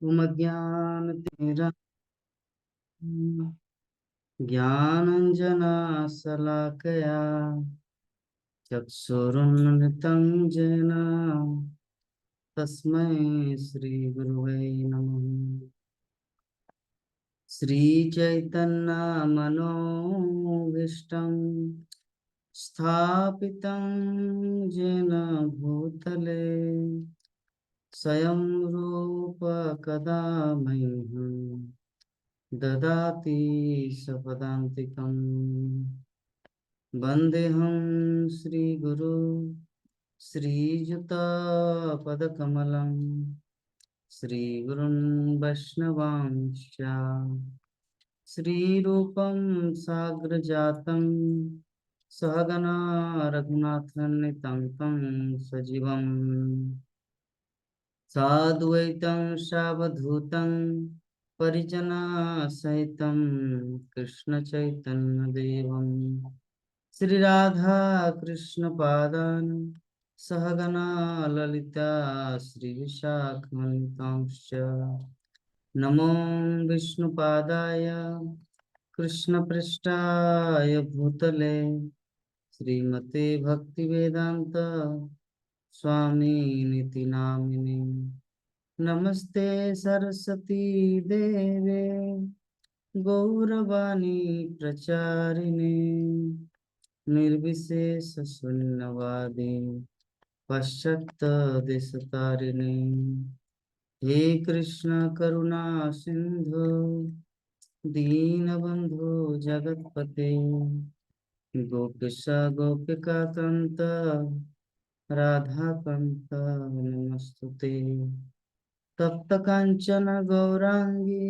ज्ञानतिमिरं ज्ञानाञ्जनशलाकया चक्षुरुन्मिलितं येन तस्मै श्रीगुरुवे नमः। श्रीचैतन्यमनोभीष्टं स्थापितं येन भूतले स्वयं रूप कदा मह्यं ददाति सपदान्तिकम्। वन्देऽहं श्रीगुरु श्रीयुतपदकमलं श्रीगुरुन् वैष्णवांश्च श्रीरूपं साग्रजातं सहगना रघुनाथान्वितं तं सजीवं साद्वैतं सावधूतं परिजनसहितं कृष्णचैतन्यदेवं श्रीराधा कृष्णपादान् सहगना ललिता श्रीविशाखान्वितांश्च नमो विष्णुपादाय कृष्णपृष्ठाय भूतले श्रीमते भक्तिवेदांत स्वामी नामिने। नमस्ते सरस्वती देवे गौरवाणी प्रचारिणे निर्विशेष शून्यवादी पश्चात देशतारिणे। हे कृष्ण करुणा सिंधु दीनबंधु जगतपते गोपेश गोपिका कांत राधा कांत नमस्तुते। तप्त कांचन गौरांगी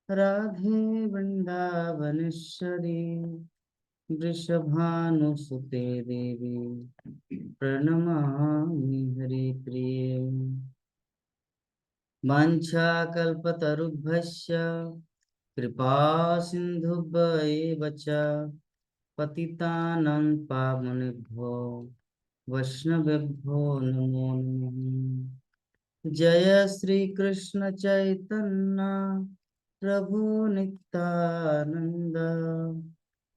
राधे वृंदावनेश्वरी वृषभानुसुते देवी प्रणमामि हरिप्रिये। वाञ्छाकल्पतरुभ्यश्च कृपा सिन्धुभ्येव च पतितानां पावनेभ्यो वैष्णवेभ्यो नमो नमः। जय श्री कृष्ण चैतन्य प्रभु नित्यानंद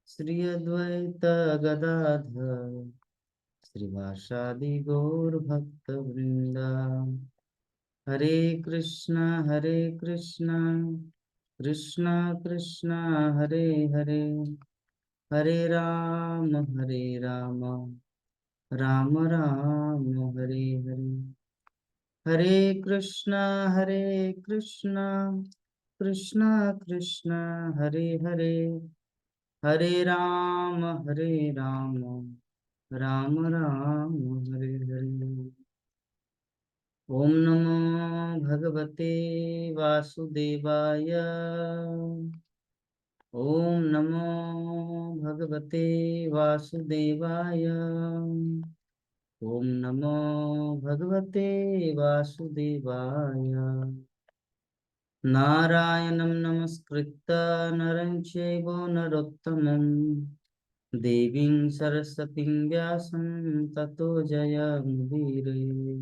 श्री अद्वैत गदाधर श्रीवासादि गौर भक्त वृंद। हरे कृष्णा कृष्ण कृष्ण हरे हरे हरे राम राम राम हरे हरे। हरे कृष्णा कृष्ण कृष्ण हरे हरे हरे राम राम राम हरे हरे। ओम नमो भगवते वासुदेवाय ओम नमो भगवते वासुदेवाय ओम नमो भगवते वासुदेवाय। नारायणं नमस्कृत्य नरं चैव नरोत्तमं देवीं सरस्वतीं व्यासं ततो जयमुदीरये।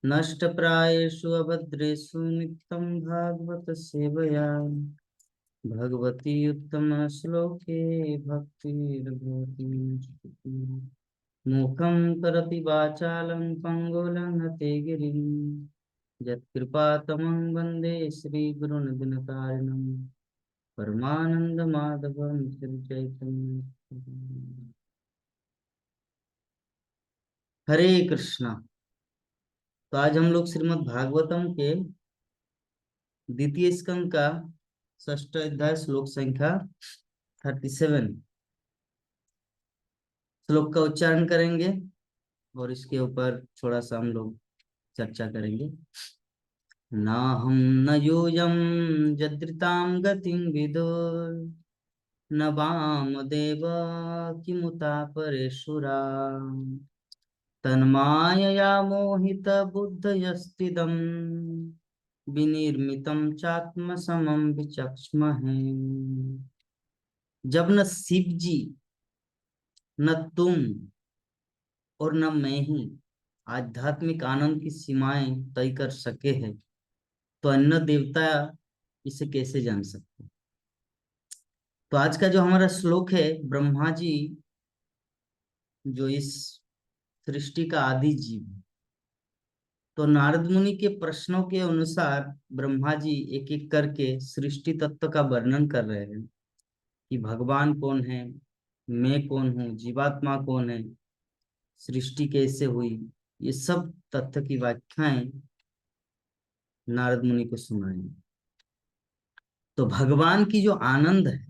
नष्टप्रायेषु अभद्रेषु नित्यं भागवत सेवया भगवती उत्तमश्लोके भक्तिर्भवति। मूकं करोति वाचालं पङ्गुलङ्घते गिरिं यत्कृपातमं वन्दे श्रीगुरुन् दिनतारिणं परमानन्दमाधवं श्रीचैतन्यम्। हरे कृष्णा। तो आज हम लोग श्रीमद् भागवतम के द्वितीय स्कंद का षष्ठ अध्याय श्लोक संख्या 37 श्लोक का उच्चारण करेंगे और इसके ऊपर थोड़ा सा हम लोग चर्चा करेंगे। नाहं न यूयं यदृतां गतिं विदुर् न वामदेव किमुता परेशुरा तन्मायया मोहित बुद्धयस्तिदं विनिर्मितं चात्मसमं विचक्ष्महे। जब न शिव जी न तुम और न मैं ही आध्यात्मिक आनंद की सीमाएं तय कर सके हैं, तो अन्य देवता इसे कैसे जान सकते हैं? तो आज का जो हमारा श्लोक है, ब्रह्मा जी जो इस सृष्टि का आदि जीव है, तो नारद मुनि के प्रश्नों के अनुसार ब्रह्मा जी एक एक करके सृष्टि तत्व का वर्णन कर रहे हैं कि भगवान कौन है, मैं कौन हूँ, जीवात्मा कौन है, सृष्टि कैसे हुई। ये सब तथ्य की व्याख्याएं नारद मुनि को सुनाई। तो भगवान की जो आनंद है,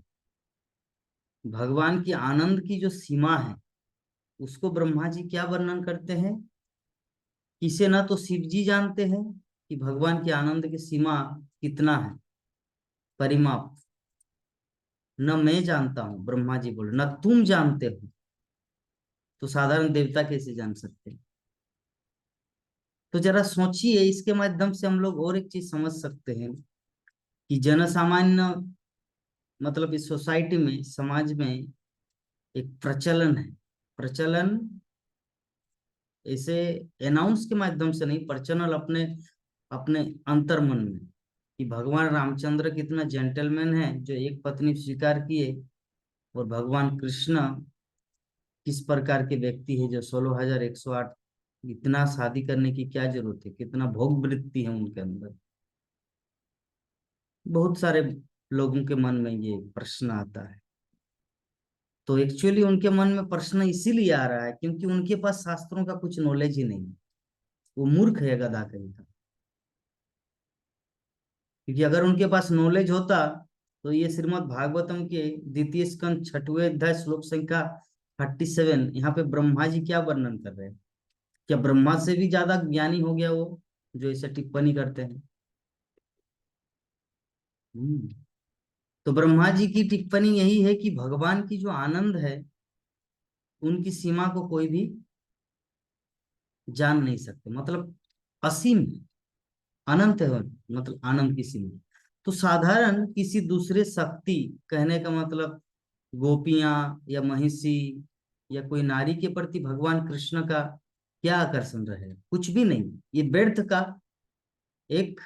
भगवान की आनंद की जो सीमा है, उसको ब्रह्मा जी क्या वर्णन करते हैं? इसे ना तो शिव जी जानते हैं कि भगवान के आनंद की सीमा कितना है, परिमाप, न मैं जानता हूं, ब्रह्मा जी बोले, न तुम जानते हो, तो साधारण देवता कैसे जान सकते हैं? तो जरा सोचिए, इसके माध्यम से हम लोग और एक चीज समझ सकते हैं कि जन सामान्य, मतलब इस सोसाइटी में, समाज में एक प्रचलन है। प्रचलन ऐसे अनाउंस के माध्यम से नहीं, प्रचलन अपने अपने अंतर्मन में, कि भगवान रामचंद्र कितना जेंटलमैन है जो एक पत्नी स्वीकार किए, और भगवान कृष्ण किस प्रकार के व्यक्ति है जो 16,108, इतना शादी करने की क्या जरूरत है, कितना भोग वृत्ति है उनके अंदर। बहुत सारे लोगों के मन में ये प्रश्न आता है। तो एक्चुअली उनके मन में प्रश्न इसीलिए आ रहा है क्योंकि उनके पास शास्त्रों का कुछ नॉलेज ही नहीं है। वो मूर्ख है, गधा कहीं का। क्योंकि अगर उनके पास नॉलेज होता तो ये श्रीमद् भागवतम के द्वितीय स्कंद 6वें अध्याय श्लोक संख्या 37, यहाँ पे ब्रह्मा जी क्या वर्णन कर रहे हैं? क्या ब्रह्मा से भी ज्यादा ज्ञानी हो गया वो जो इसे टिप्पणी करते हैं? हम्म। तो ब्रह्मा जी की टिप्पणी यही है कि भगवान की जो आनंद है, उनकी सीमा को कोई भी जान नहीं सकते, मतलब असीम है, अनंत है, मतलब आनंद की सीमा। तो साधारण किसी दूसरे शक्ति, कहने का मतलब गोपियां या महिषी या कोई नारी के प्रति भगवान कृष्ण का क्या आकर्षण रहे? कुछ भी नहीं। ये व्यर्थ का एक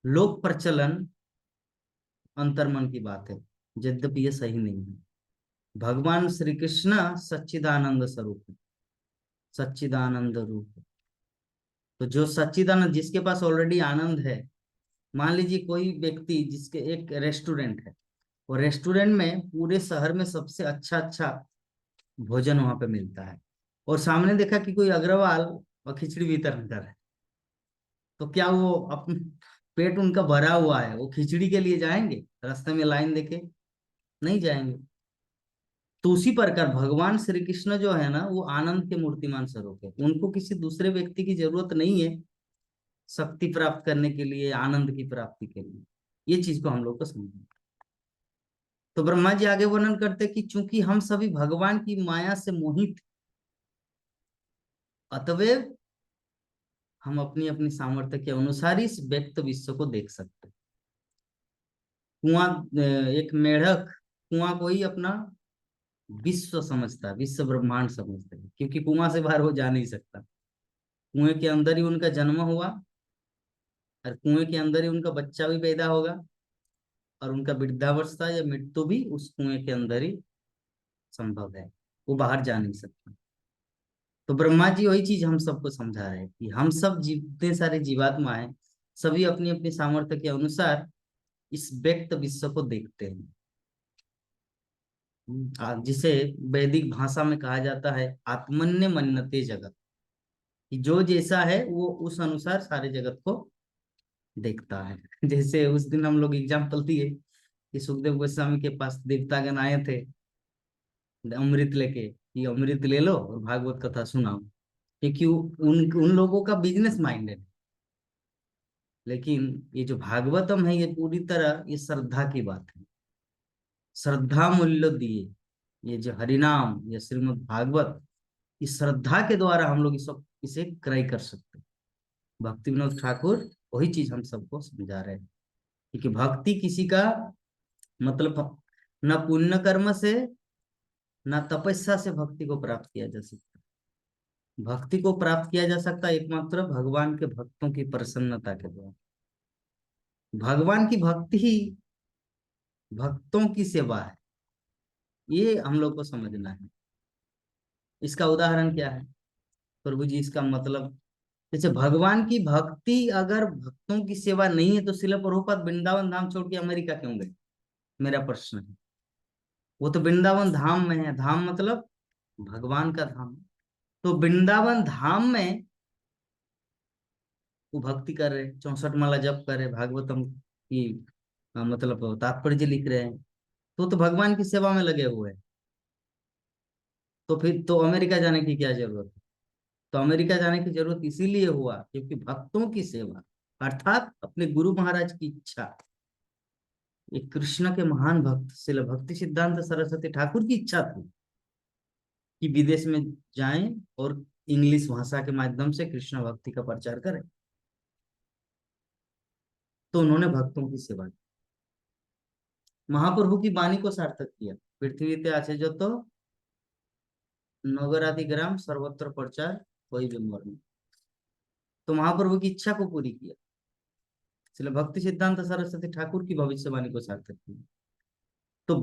लोक प्रचलन, अंतर्मन की बात है, यद्यपि ये सही नहीं है। भगवान श्री कृष्ण सच्चिदानंद स्वरूप है, सच्चिदानंद रूप है। तो जो सच्चिदानंद, जिसके पास ऑलरेडी आनंद है, मान लीजिए कोई व्यक्ति जिसके एक रेस्टोरेंट है, और रेस्टोरेंट में पूरे शहर में सबसे अच्छा अच्छा भोजन वहां पे मिलता है, और सामने देखा कि कोई अग्रवाल और खिचड़ी वितरण कर रहा है, तो क्या वो अपन, पेट उनका भरा हुआ है, वो खिचड़ी के लिए जाएंगे? रास्ते में लाइन देखे नहीं जाएंगे। तो उसी प्रकार भगवान श्री कृष्ण जो है ना, वो आनंद के मूर्तिमान स्वरूप है। उनको किसी दूसरे व्यक्ति की जरूरत नहीं है शक्ति प्राप्त करने के लिए, आनंद की प्राप्ति के लिए। ये चीज को हम लोग को समझना। तो ब्रह्मा जी आगे वर्णन करते कि चूंकि हम सभी भगवान की माया से मोहित, अतएव हम अपनी अपनी सामर्थ्य के अनुसार ही इस व्यक्त विश्व को देख सकते हैं। कुआं, एक मेढक कुआं को ही अपना विश्व समझता है, विश्व ब्रह्मांड समझता है, क्योंकि कुआं से बाहर वो जा नहीं सकता। कुएं के अंदर ही उनका जन्म हुआ, और कुएं के अंदर ही उनका बच्चा भी पैदा होगा, और उनका वृद्धावस्था या मृत्यु भी उस कुएं के अंदर ही संभव है। वो बाहर जा नहीं सकता। तो ब्रह्मा जी वही चीज हम सबको समझा रहे हैं कि हम सब जितने सारे जीवात्मा हैं, सभी अपनी अपनी सामर्थ्य के अनुसार इस व्यक्त विश्व को देखते हैं। जिसे वैदिक भाषा में कहा जाता है आत्मन्य मन्यते जगत, कि जो जैसा है वो उस अनुसार सारे जगत को देखता है। जैसे उस दिन हम लोग एग्जाम्पल दिए कि सुखदेव गोस्वामी के पास देवतागण आए थे अमृत लेके, कि अमृत ले लो और भागवत कथा सुनाओ, क्योंकि उन उन लोगों का बिजनेस माइंडेड है। लेकिन ये जो भागवतम है, ये पूरी तरह ये श्रद्धा की बात है, श्रद्धा मूल्य दिए। ये जो हरिनाम, ये श्रीमद् भागवत, इस श्रद्धा के द्वारा हम लोग इसे क्रय कर सकते हैं। भक्ति विनोद ठाकुर वही चीज हम सबको समझा रहे हैं, क्योंकि भक्ति किसी का मतलब न पुण्य कर्म से, न तपस्या से भक्ति को प्राप्त किया जा सकता। भक्ति को प्राप्त किया जा सकता एकमात्र भगवान के भक्तों की प्रसन्नता के द्वारा। भगवान की भक्ति ही भक्तों की सेवा है, ये हम लोग को समझना है। इसका उदाहरण क्या है प्रभु जी, इसका मतलब, जैसे भगवान की भक्ति अगर भक्तों की सेवा नहीं है तो शिला प्रभुपाद वृंदावन धाम छोड़ के अमेरिका क्यों गए, मेरा प्रश्न है। वो तो वृंदावन धाम में है, धाम मतलब भगवान का धाम। तो वृंदावन धाम में वो भक्ति कर रहे, 64 माला जप कर रहे, भागवतम की मतलब तात्पर्य लिख रहे हैं, तो भगवान की सेवा में लगे हुए हैं। तो फिर तो अमेरिका जाने की क्या जरूरत है। तो अमेरिका जाने की जरूरत इसीलिए हुआ क्योंकि भक्तों की सेवा, अर्थात अपने गुरु महाराज की इच्छा, एक कृष्ण के महान भक्त श्रील भक्ति सिद्धांत सरस्वती ठाकुर की इच्छा थी कि विदेश में जाएं और इंग्लिश भाषा के माध्यम से कृष्ण भक्ति का प्रचार करें। तो उन्होंने भक्तों की सेवा की, महाप्रभु की वाणी को सार्थक किया। पृथ्वी ते आछे जो तो नगरादि ग्राम सर्वत्र प्रचार कोई भी मर्म। तो महाप्रभु की इच्छा को पूरी किया, इसलिए भक्ति सिद्धांत सरस्वती ठाकुर की भविष्यवाणी को सार्थक किया। तो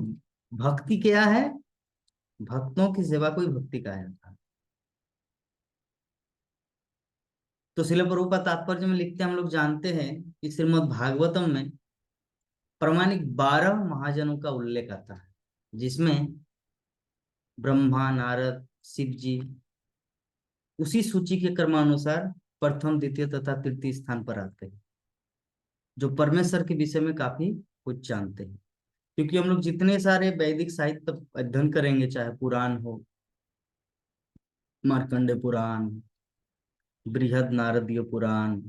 भक्ति क्या है, भक्तों की सेवा को ही भक्ति कहा जाता है। तो शिल प्रभुपाद तात्पर्य में लिखते हैं, हम लोग जानते हैं कि श्रीमद् भागवतम में प्रमाणिक 12 महाजनों का उल्लेख आता है, जिसमें ब्रह्मा, नारद, शिव जी उसी सूची के क्रमानुसार प्रथम, द्वितीय तथा तृतीय स्थान पर आते हैं, जो परमेश्वर के विषय में काफी कुछ जानते हैं। क्योंकि हम लोग जितने सारे वैदिक साहित्य अध्ययन करेंगे, चाहे पुराण हो, मार्कंडे पुराण, बृहद नारदीय पुराण,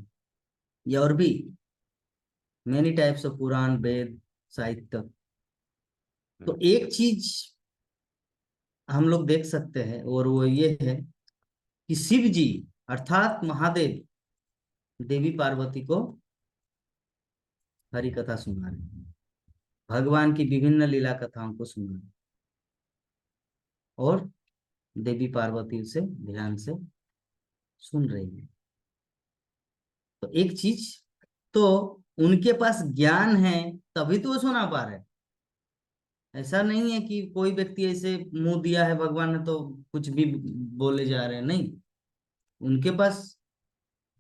या और भी मेनी टाइप्स ऑफ पुराण, वेद, साहित्य, तो एक चीज हम लोग देख सकते हैं और वो ये है कि शिव जी अर्थात महादेव देवी पार्वती को हरि कथा सुना रहे हैं, भगवान की विभिन्न लीला कथाओं को सुना रहे हैं, और देवी पार्वती उसे ध्यान से सुन रही है। तो एक चीज तो उनके पास ज्ञान है तभी तो वो सुना पा रहे हैं। ऐसा नहीं है कि कोई व्यक्ति ऐसे मुंह दिया है भगवान ने तो कुछ भी बोले जा रहे हैं, नहीं। उनके पास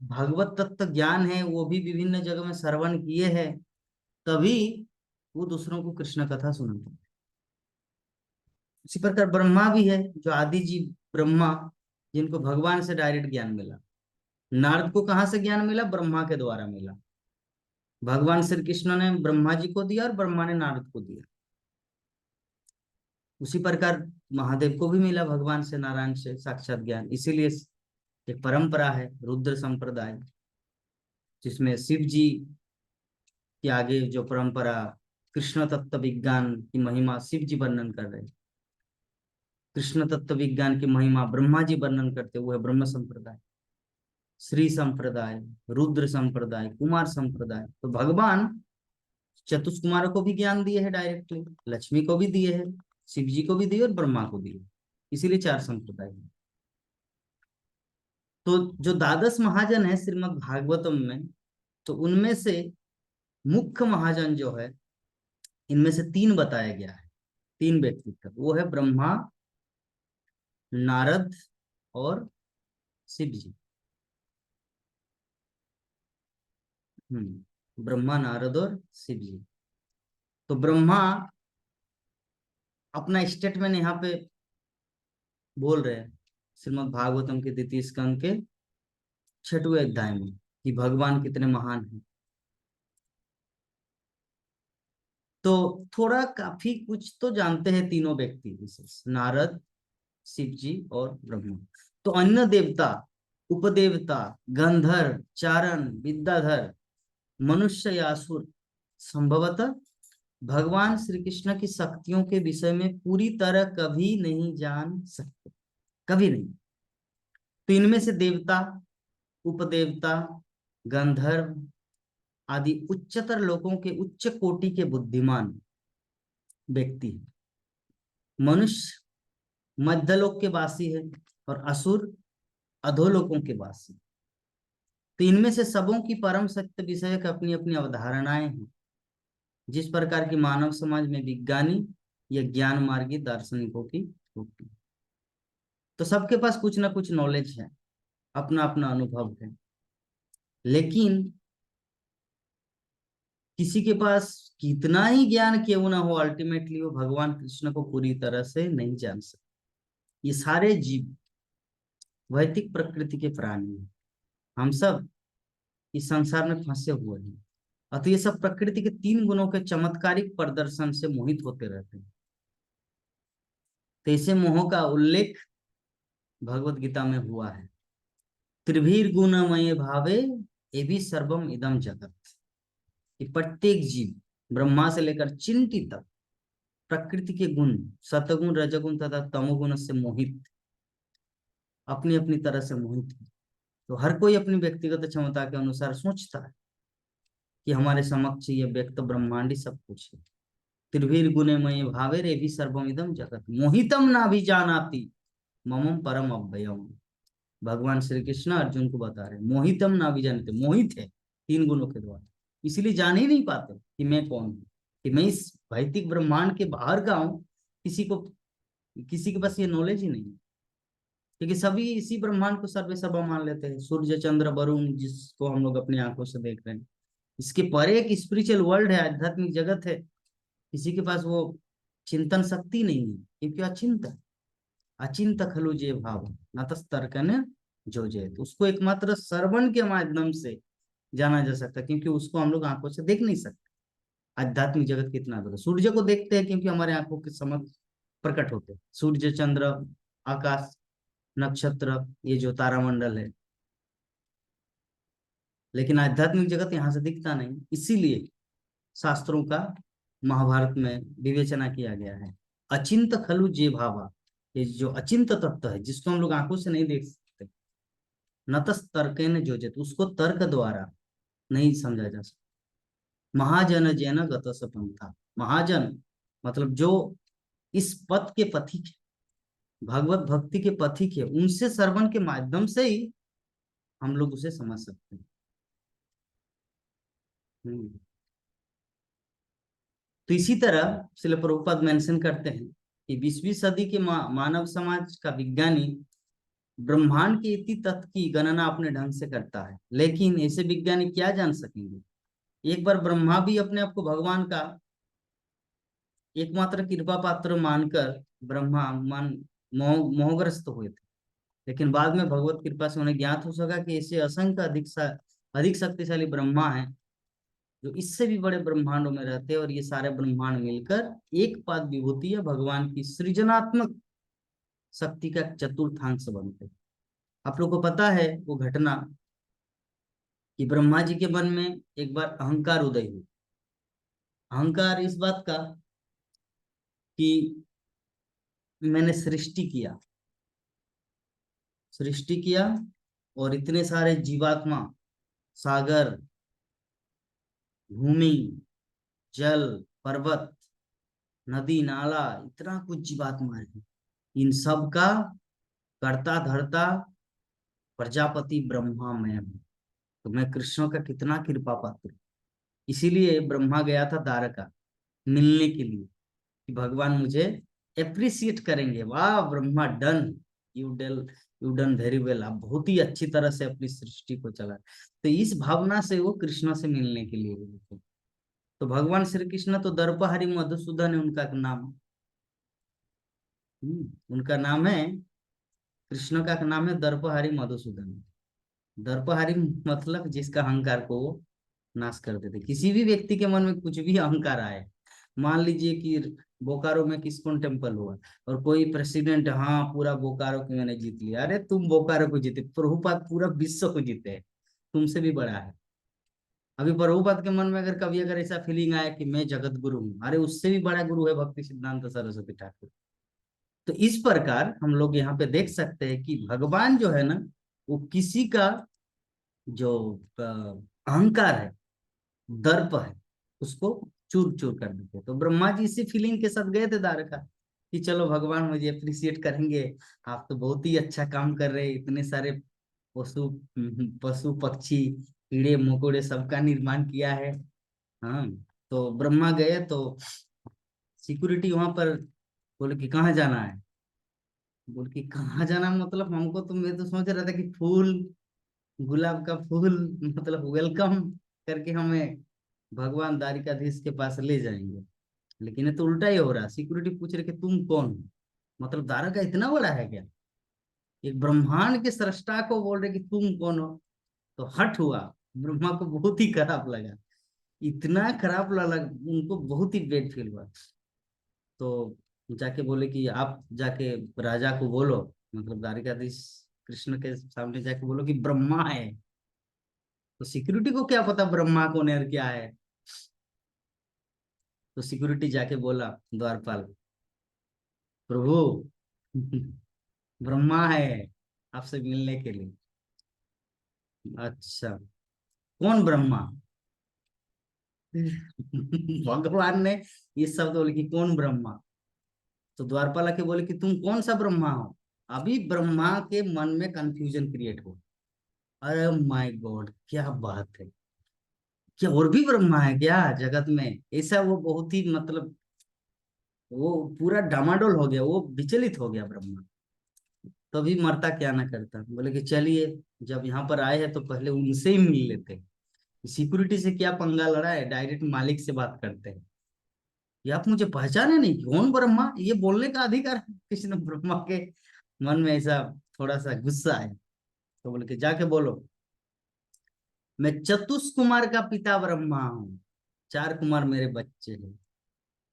भगवत तत्व ज्ञान है, वो भी विभिन्न जगह में श्रवण किए हैं, तभी वो दूसरों को कृष्ण कथा सुनाते हैं। इसी प्रकार ब्रह्मा भी है, जो आदि जीव ब्रह्मा, जिनको भगवान से डायरेक्ट ज्ञान मिला। नारद को कहाँ से ज्ञान मिला, ब्रह्मा के द्वारा मिला। भगवान श्री कृष्ण ने ब्रह्मा जी को दिया और ब्रह्मा ने नारद को दिया। उसी प्रकार महादेव को भी मिला भगवान से, नारायण से साक्षात ज्ञान। इसीलिए एक परंपरा है रुद्र संप्रदाय, जिसमें शिव जी के आगे जो परंपरा कृष्ण तत्व विज्ञान की महिमा शिव जी वर्णन कर रहे हैं, कृष्ण तत्व विज्ञान की महिमा ब्रह्मा जी वर्णन करते हुए ब्रह्म संप्रदाय, श्री संप्रदाय, रुद्र संप्रदाय, कुमार संप्रदाय। तो भगवान चतुष्कुमारों को भी ज्ञान दिए है डायरेक्टली, लक्ष्मी को भी दिए है, शिव जी को भी दिए और ब्रह्मा को दिए, इसीलिए 4 संप्रदाय है। तो जो द्वादश महाजन है श्रीमद् भागवतम में, तो उनमें से मुख्य महाजन जो है, इनमें से 3 बताया गया है, 3 व्यक्तित्व, वो है ब्रह्मा, नारद और शिव जी। ब्रह्मा, नारद और शिव जी। तो ब्रह्मा अपना स्टेटमेंट यहाँ पे बोल रहे हैं श्रीमद् भागवतम के 2य स्कंद के 6वें अध्याय में कि भगवान कितने महान हैं। तो थोड़ा काफी कुछ तो जानते हैं तीनों व्यक्ति विशेष, नारद, शिव जी और ब्रह्मा। तो अन्य देवता, उपदेवता, गंधर्व, चारण, विद्याधर, मनुष्य या असुर संभवतः भगवान श्री कृष्ण की शक्तियों के विषय में पूरी तरह कभी नहीं जान सकते, कभी नहीं। तो इनमें से देवता, उपदेवता, गंधर्व आदि उच्चतर लोगों के उच्च कोटि के बुद्धिमान व्यक्ति, मनुष्य मध्यलोक के वासी है और असुर अधोलोकों के वासी। तो इनमें से सबों की परम सत्य विषयक अपनी अपनी अवधारणाएं हैं। जिस प्रकार की मानव समाज में विज्ञानी या ज्ञान मार्गी दार्शनिकों की होती है। तो सबके पास कुछ ना कुछ नॉलेज है, अपना अपना अनुभव है, लेकिन किसी के पास कितना ही ज्ञान क्यों ना हो, अल्टीमेटली वो भगवान कृष्ण को पूरी तरह से नहीं जान सकते। ये सारे जीव वैदिक प्रकृति के प्राणी हैं। हम सब इस संसार में फंसे हुए हैं, अतः ये सब प्रकृति के तीन गुणों के चमत्कारिक प्रदर्शन से मोहित होते रहते हैं। तो ऐसे मोह का उल्लेख भगवत गीता में हुआ है। त्रिभिर्गुणमय भावे ये भी सर्वम इदम जगत। कि प्रत्येक जीव ब्रह्मा से लेकर चिंटी तक प्रकृति के गुण, सतगुण, रजगुण तथा तमोगुण से मोहित, अपनी अपनी तरह से मोहित है। तो हर कोई अपनी व्यक्तिगत क्षमता के अनुसार सोचता है कि हमारे समक्ष ये व्यक्त ब्रह्मांडी सब कुछ है। त्रिभिर्गुणमय भावे रे भी सर्वमिदम जगत मोहितम ना भी जानाति ममम परम अव्ययम। भगवान श्री कृष्ण अर्जुन को बता रहे मोहितम ना भी जानते, मोहित है तीन गुणों के द्वारा, इसलिए जान ही नहीं पाते कि मैं कौन हूँ, कि मैं इस भौतिक ब्रह्मांड के बाहर का हूँ। किसी के पास ये नॉलेज ही नहीं है, क्योंकि सभी इसी ब्रह्मांड को सर्वे सर्वा मान लेते हैं। सूर्य, चंद्र, वरुण, जिसको हम लोग अपनी आंखों से देख रहे हैं, इसके परे एक स्पिरिचुअल वर्ल्ड है, आध्यात्मिक जगत है। किसी के पास वो चिंतन शक्ति नहीं है, क्योंकि अचिंत है। अचिंत खलु जे भाव न तर्कन जो जय, तो उसको एकमात्र श्रवण के माध्यम से जाना जा सकता है, क्योंकि उसको हम लोग आंखों से देख नहीं सकते। आध्यात्मिक जगत कितना दूर है। सूर्य को देखते हैं क्योंकि हमारे आंखों के समक्ष प्रकट होते हैं। सूर्य, चंद्र, आकाश, नक्षत्र, ये जो तारामंडल है, लेकिन आध्यात्मिक जगत यहाँ से दिखता नहीं। इसीलिए शास्त्रों का महाभारत में विवेचना किया गया है। अचिंत खलु जे भावा, ये जो अचिंत तत्व है जिसको हम लोग आंखों से नहीं देख सकते, नतस तर्केन जोजित, उसको तर्क द्वारा नहीं समझा जा सकता। महाजन जैन गतस पंथा, महाजन मतलब जो इस पथ के पथिक है, भगवत भक्ति के पथिक है, उनसे श्रवण के माध्यम से ही हम लोग उसे समझ सकते हैं। हम्म। तो इसी तरह श्रील प्रभुपाद मेंशन करते हैं कि 20वीं सदी के मानव समाज का विज्ञानी ब्रह्मांड के इति तत्व की गणना अपने ढंग से करता है, लेकिन ऐसे विज्ञानी क्या जान सकेंगे। एक बार ब्रह्मा भी अपने आप को भगवान का एकमात्र कृपा पात्र मानकर ब्रह्मा मन मोहग्रस्त हुए थे, लेकिन बाद में भगवत कृपा से उन्हें ज्ञात हो सका कि ऐसे असंख्य अधिक शक्तिशाली ब्रह्मा हैं जो इससे भी बड़े ब्रह्मांडों में रहते हैं, और ये सारे ब्रह्मांड मिलकर एक पाद विभूति या भगवान की सृजनात्मक शक्ति का चतुर्थांश बनते हैं। आप लोग को पता है वो घटना कि ब्रह्मा जी के मन में एक बार अहंकार उदय हुआ। अहंकार इस बात का कि मैंने सृष्टि किया और इतने सारे जीवात्मा, सागर, भूमि, जल, पर्वत, नदी, नाला, इतना कुछ जीवात्मा है, इन सब का करता धरता प्रजापति ब्रह्मा मैं हूँ। तो मैं कृष्ण का कितना कृपा पात्र। इसीलिए ब्रह्मा गया था द्वारका मिलने के लिए, कि भगवान मुझे एप्रिसिएट करेंगे। वाह Brahma, done, you done very well, आप बहुत ही अच्छी तरह से अपनी सृष्टि को चला। तो इस भावना से वो कृष्ण से मिलने के लिए गए थे। तो भगवान श्री कृष्ण तो दर्पहरि मधुसूदन है उनका नाम। उनका नाम है, कृष्ण का नाम है दर्पहरि मधुसूदन। दर्पहरि मतलब जिसका अहंकार को वो नाश कर देते। किसी भी व्यक्ति के मन में कुछ भी अहंकार आए, मान लीजिए कि बोकारो में किस्कॉन टेम्पल हुआ और कोई प्रेसिडेंट, हाँ पूरा बोकारो को मैंने जीत लिया। अरे तुम बोकारो को जीते, प्रभुपाद पूरा विश्व को जीते हैं, तुमसे भी बड़ा है। अभी प्रभुपाद के मन में अगर ऐसा फीलिंग आया कि मैं जगत गुरु हूँ, अरे उससे भी बड़ा गुरु है भक्ति सिद्धांत सरस्वती ठाकुर। तो इस प्रकार हम लोग यहाँ पे देख सकते हैं कि भगवान जो है ना, वो किसी का जो अहंकार है, दर्प है, उसको चूर चूर कर देते। तो ब्रह्मा जी इसी फीलिंग के साथ गए थे द्वारका कि चलो भगवान मुझे अप्रिसिएट करेंगे, आप तो बहुत ही अच्छा काम कर रहे हैं, इतने सारे पशु पशु पक्षी कीड़े मकोड़े सबका निर्माण किया है। हाँ। तो ब्रह्मा गए तो सिक्योरिटी वहां पर बोले कि कहाँ जाना है। बोल कि कहाँ जाना मतलब हमको तो, मैं तो सोच रहा था कि फूल, गुलाब का फूल मतलब वेलकम करके हमें भगवान द्वारिकाधीश के पास ले जाएंगे। लेकिन ये तो उल्टा ही हो रहा। सिक्योरिटी पूछ रहे कि तुम कौन हो, मतलब द्वारका इतना बड़ा है क्या। एक ब्रह्मांड के सृष्टा को बोल रहे कि तुम कौन हो। तो हट हुआ। ब्रह्मा को बहुत ही खराब लगा। इतना खराब लगा उनको, बहुत ही बेड फील हुआ। तो जाके बोले कि आप जाके राजा को बोलो, मतलब द्वारिकाधीश कृष्ण के सामने जाके बोलो कि ब्रह्मा है। तो सिक्योरिटी को क्या पता ब्रह्मा कौन है और क्या है। तो सिक्योरिटी जाके बोला द्वारपाल, प्रभु ब्रह्मा है आपसे मिलने के लिए। अच्छा, कौन ब्रह्मा। भगवान ने ये शब्द बोले कि कौन ब्रह्मा। तो द्वारपाल आके बोले कि तुम कौन सा ब्रह्मा हो। अभी ब्रह्मा के मन में कंफ्यूजन क्रिएट हो। अरे माय गॉड, क्या बात है। क्या और भी ब्रह्मा है क्या जगत में। ऐसा वो बहुत ही मतलब, वो पूरा डामाडोल हो गया, वो विचलित हो गया ब्रह्मा। तभी मरता क्या ना करता। बोले कि चलिए, जब यहाँ पर आए हैं तो पहले उनसे ही मिल लेते हैं। सिक्योरिटी से क्या पंगा लड़ा है, डायरेक्ट मालिक से बात करते हैं। ये आप मुझे पहचाने नहीं, कौन ब्रह्मा, ये बोलने का अधिकार है किसी ने। ब्रह्मा के मन में ऐसा थोड़ा सा गुस्सा है। तो बोले कि जाके बोलो, मैं चतुष कुमार का पिता ब्रह्मा हूँ। 4 कुमार मेरे बच्चे हैं।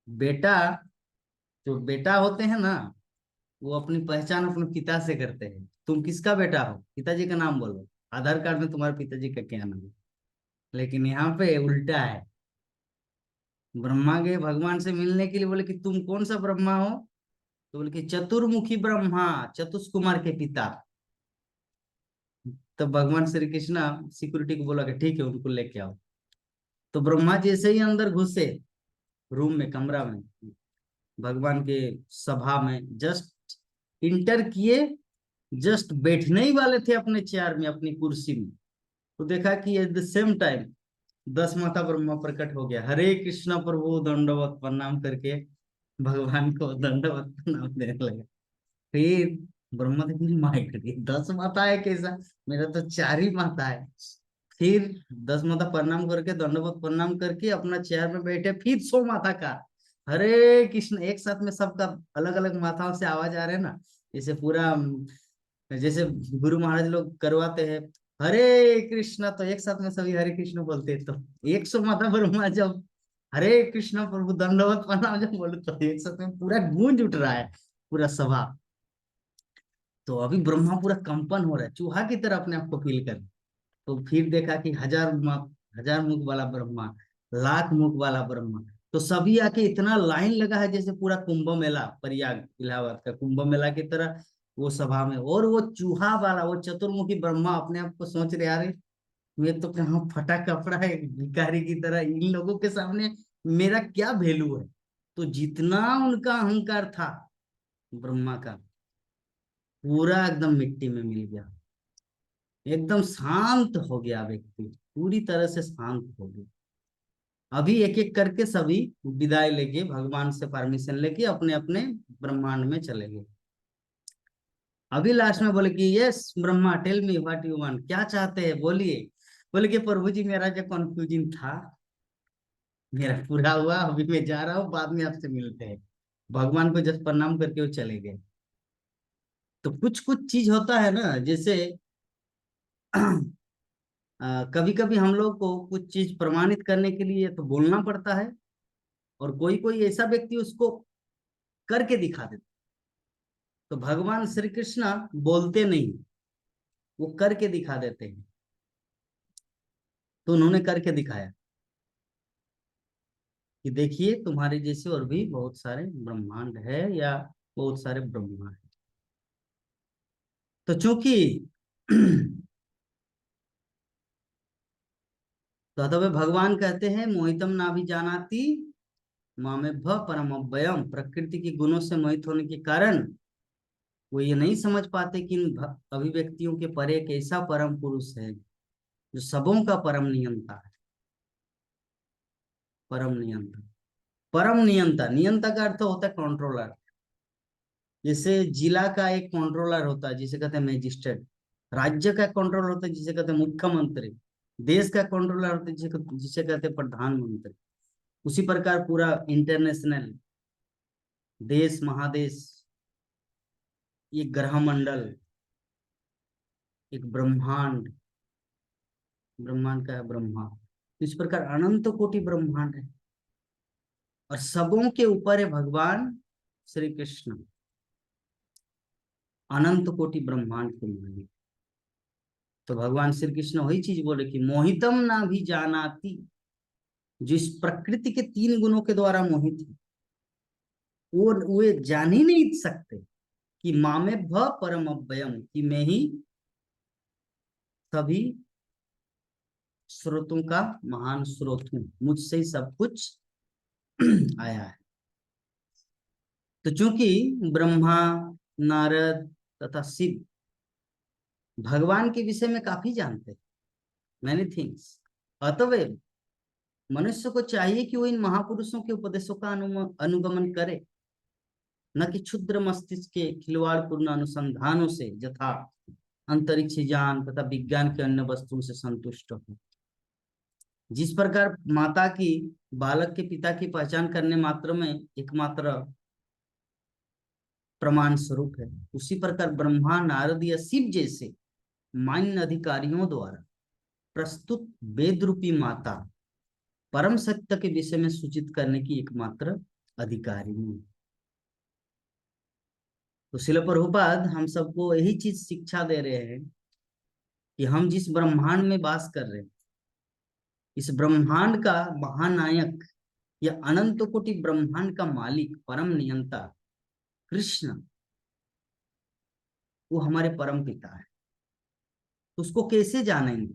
बेटा, जो बेटा होते हैं ना, वो अपनी पहचान अपने पिता से करते हैं। तुम किसका बेटा हो, पिताजी का नाम बोलो। आधार कार्ड में तुम्हारे पिताजी का क्या नाम है। लेकिन यहाँ पे उल्टा है। ब्रह्मा गए भगवान से मिलने के लिए, बोले कि तुम कौन सा ब्रह्मा हो। तो बोले कि चतुर्मुखी ब्रह्मा, चतुष कुमार के पिता। तब भगवान श्री कृष्णा सिक्योरिटी को बोला कि ठीक है, उनको लेके आओ। तो ब्रह्मा जैसे ही अंदर घुसे रूम में, कमरा में, भगवान के सभा में जस्ट इंटर किए, जस्ट बैठने ही वाले थे अपने चेयर में, अपनी कुर्सी में। तो देखा कि एट द सेम टाइम 10 माथा ब्रह्मा प्रकट हो गया। हरे कृष्णा प्रभु दंडवत प्रणाम करके भगवान को दंडवत प्रणाम देने लगा। फिर ब्रह्मा ने फिर माइक दिया, 10 माथा है कैसा, मेरा तो 4 ही माथा है। फिर 10 माथा प्रणाम करके, दंडवत प्रणाम करके अपना चेयर में बैठे, फिर 100 माथा का हरे कृष्ण एक साथ में सबका अलग अलग माथाओं से आवाज आ रहे हैं ना। जैसे पूरा जैसे गुरु महाराज लोग करवाते हैं हरे कृष्णा, तो एक साथ में सभी हरे कृष्ण बोलते हैं। तो 100 माथा ब्रह्मा जब हरे कृष्णा प्रभु दंडवत प्रणाम जब बोले, तो एक साथ में पूरा गूंज उठ रहा है, पूरा सभा। तो अभी ब्रह्मा पूरा कंपन हो रहा है, चूहा की तरह अपने आप को फील कर। तो फिर देखा कि 1000 मुख वाला ब्रह्मा, 1,00,000 मुख वाला ब्रह्मा। तो सभी आके इतना लाइन लगा है जैसे पूरा कुंभ मेला, प्रयाग इलाहाबाद का कुंभ मेला की तरह वो सभा में। और वो चूहा वाला, वो चतुर्मुखी ब्रह्मा अपने आप को सोच रहे, यार मैं तो कहाँ फटा कपड़ा है, भिखारी की तरह इन लोगों के सामने मेरा क्या वैल्यू है। तो जितना उनका अहंकार था ब्रह्मा का, पूरा एकदम मिट्टी में मिल गया। एकदम शांत हो गया व्यक्ति, पूरी तरह से शांत हो गया। अभी एक एक करके सभी विदाई लेके, भगवान से परमिशन लेके अपने अपने ब्रह्मांड में चले गए। अभी लास्ट में बोले कि yes Brahma tell me what you want, क्या चाहते हैं बोलिए। बोले कि प्रभु जी मेरा जो कंफ्यूजन था, मेरा पूरा हुआ, अभी मैं जा रहा हूँ, बाद में आपसे मिलते हैं। भगवान को जस्ट प्रणाम करके वो चले गए। तो कुछ कुछ चीज होता है ना, जैसे कभी कभी हम लोग को कुछ चीज प्रमाणित करने के लिए तो बोलना पड़ता है। और कोई कोई ऐसा व्यक्ति उसको करके दिखा देता। तो भगवान श्री कृष्ण बोलते नहीं, वो करके दिखा देते हैं। तो उन्होंने करके दिखाया कि देखिए तुम्हारे जैसे और भी बहुत सारे ब्रह्मांड है, या बहुत सारे ब्रह्मा है। तो चूंकि तो अतः भगवान कहते हैं मोहितम ना भी जानाती मामे भ परम अव्ययम, प्रकृति के गुणों से मोहित होने के कारण वो ये नहीं समझ पाते कि इन अभिव्यक्तियों के परे एक ऐसा परम पुरुष है जो सबों का परम नियंता है। परम नियंता, परम नियंता, नियंता का अर्थ होता है कंट्रोलर। जैसे जिला का एक कंट्रोलर होता है जिसे कहते हैं मैजिस्ट्रेट, राज्य का कंट्रोलर होता है जिसे कहते हैं मुख्यमंत्री, देश का कंट्रोलर होता है जिसे जिसे कहते हैं प्रधानमंत्री। उसी प्रकार पूरा इंटरनेशनल, देश, महादेश, ये ग्रह मंडल, एक ब्रह्मांड, ब्रह्मांड का है ब्रह्मा। तो इस प्रकार अनंत कोटि ब्रह्मांड है और सबों के ऊपर है भगवान श्री कृष्ण, अनंत कोटि ब्रह्मांड के मालिक। तो भगवान श्री कृष्ण वही चीज बोले कि मोहितम ना भी जानाति, जो इस प्रकृति के तीन गुणों के द्वारा मोहित है, वो वे जान ही नहीं सकते कि मामे भ परम अव्ययम, कि मैं ही सभी स्रोतों का महान स्रोत हूँ, मुझसे ही सब कुछ आया है। तो चूंकि ब्रह्मा, नारद तथा शिव भगवान के विषय में काफी जानते हैं, मैनी थिंग्स, अतएव मनुष्य को चाहिए कि वो इन महापुरुषों के उपदेशों का अनुगमन करे, न कि क्षुद्र मस्तिष्क के खिलवाड़पूर्ण अनुसंधानों से यथा अंतरिक्ष यान तथा विज्ञान के अन्य वस्तुओं से संतुष्ट हो। जिस प्रकार माता की बालक के पिता की पहचान करने मात्र में एकमात्र प्रमाण स्वरूप है, उसी प्रकार ब्रह्मा, नारद या शिव जैसे मान्य अधिकारियों द्वारा प्रस्तुत वेद रूपी माता परम सत्य के विषय में सूचित करने की एकमात्र अधिकारी है। तो शिल प्रभुपाद हम सबको यही चीज शिक्षा दे रहे हैं कि हम जिस ब्रह्मांड में वास कर रहे हैं, इस ब्रह्मांड का महानायक या अनंत कोटि ब्रह्मांड का मालिक, परम नियंता कृष्ण, वो हमारे परम पिता है। तो उसको कैसे जानेंगे?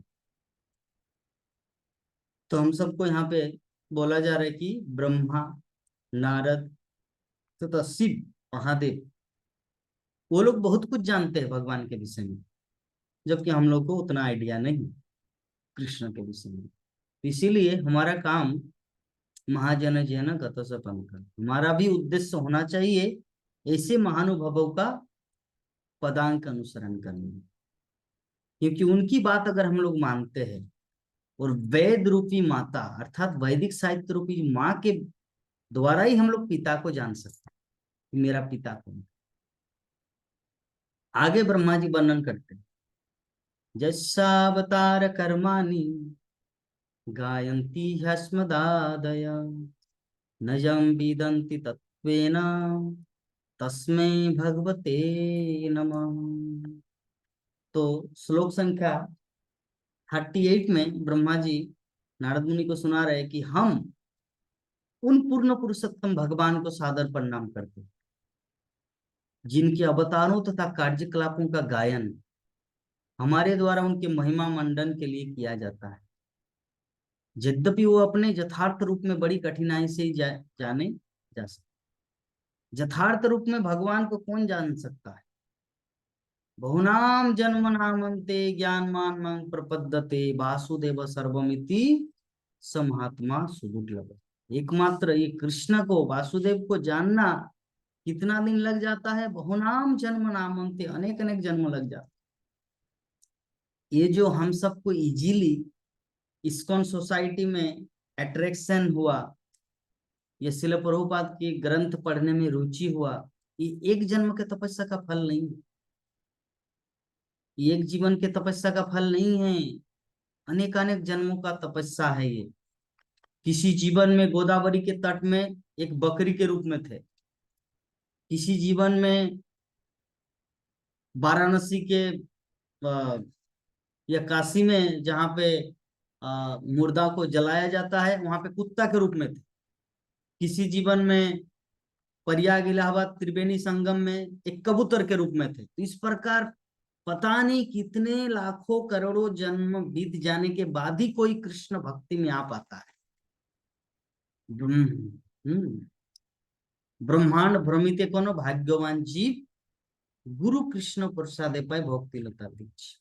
तो हम सबको यहाँ पे बोला जा रहा है कि ब्रह्मा, नारद तथा शिव, महादेव, वो लोग बहुत कुछ जानते हैं भगवान के विषय में, जबकि हम लोग को उतना आइडिया नहीं कृष्ण के विषय में। इसीलिए हमारा काम महाजन जन गत सपन का, हमारा भी उद्देश्य होना चाहिए ऐसे महानुभवों का पदांक अनुसरण करना, क्योंकि उनकी बात अगर हम लोग मानते हैं और वेद रूपी माता अर्थात वैदिक साहित्य रूपी माँ के द्वारा ही हम लोग पिता को जान सकते हैं कि मेरा पिता कौन है। आगे ब्रह्मा जी वर्णन करते हैं, जैसावतार कर्माणि गायन्ति ह्यस्मदादय नजं विदन्ति तत्त्वेन तस्मै भगवते नमः। तो श्लोक संख्या 38 में ब्रह्मा जी नारद मुनि को सुना रहे कि हम उन पूर्ण पुरुषोत्तम भगवान को सादर प्रणाम करते हैं जिनके अवतारों तथा कार्यकलापों का गायन हमारे द्वारा उनके महिमा मंडन के लिए किया जाता है। यद्यपि वो अपने यथार्थ रूप में बड़ी कठिनाई से ही जाने जा सकते। यथार्थ रूप में भगवान को कौन जान सकता है? बहुनाम जन्म नामंते ज्ञान मान प्रपद्यते वासुदेव सर्वमिति स महात्मा सुदुर्लभ। एकमात्र ये कृष्ण को, वासुदेव को जानना कितना दिन लग जाता है? बहुनाम जन्म नामंते, अनेक अनेक जन्म लग जाते। ये जो हम सबको इजीली इस्कॉन सोसाइटी में अट्रैक्शन हुआ, ये शिल प्रभुपाद के ग्रंथ पढ़ने में रुचि हुआ, ये एक जन्म के तपस्या का फल नहीं है, ये एक जीवन के तपस्या का फल नहीं है, अनेकानेक जन्मों का तपस्या है ये। किसी जीवन में गोदावरी के तट में एक बकरी के रूप में थे, किसी जीवन में वाराणसी के या काशी में जहाँ पे मुर्दा को जलाया जाता है वहां पे कुत्ता के रूप में थे, किसी जीवन में प्रयाग इलाहाबाद त्रिवेणी संगम में एक कबूतर के रूप में थे। तो इस प्रकार पता नहीं कितने लाखों करोड़ों जन्म बीत जाने के बाद ही कोई कृष्ण भक्ति में आ पाता है। ब्रह्मांड भ्रमित कोनो भाग्यवान जीव गुरु कृष्ण प्रसादे पाए भक्ति लता दीक्ष।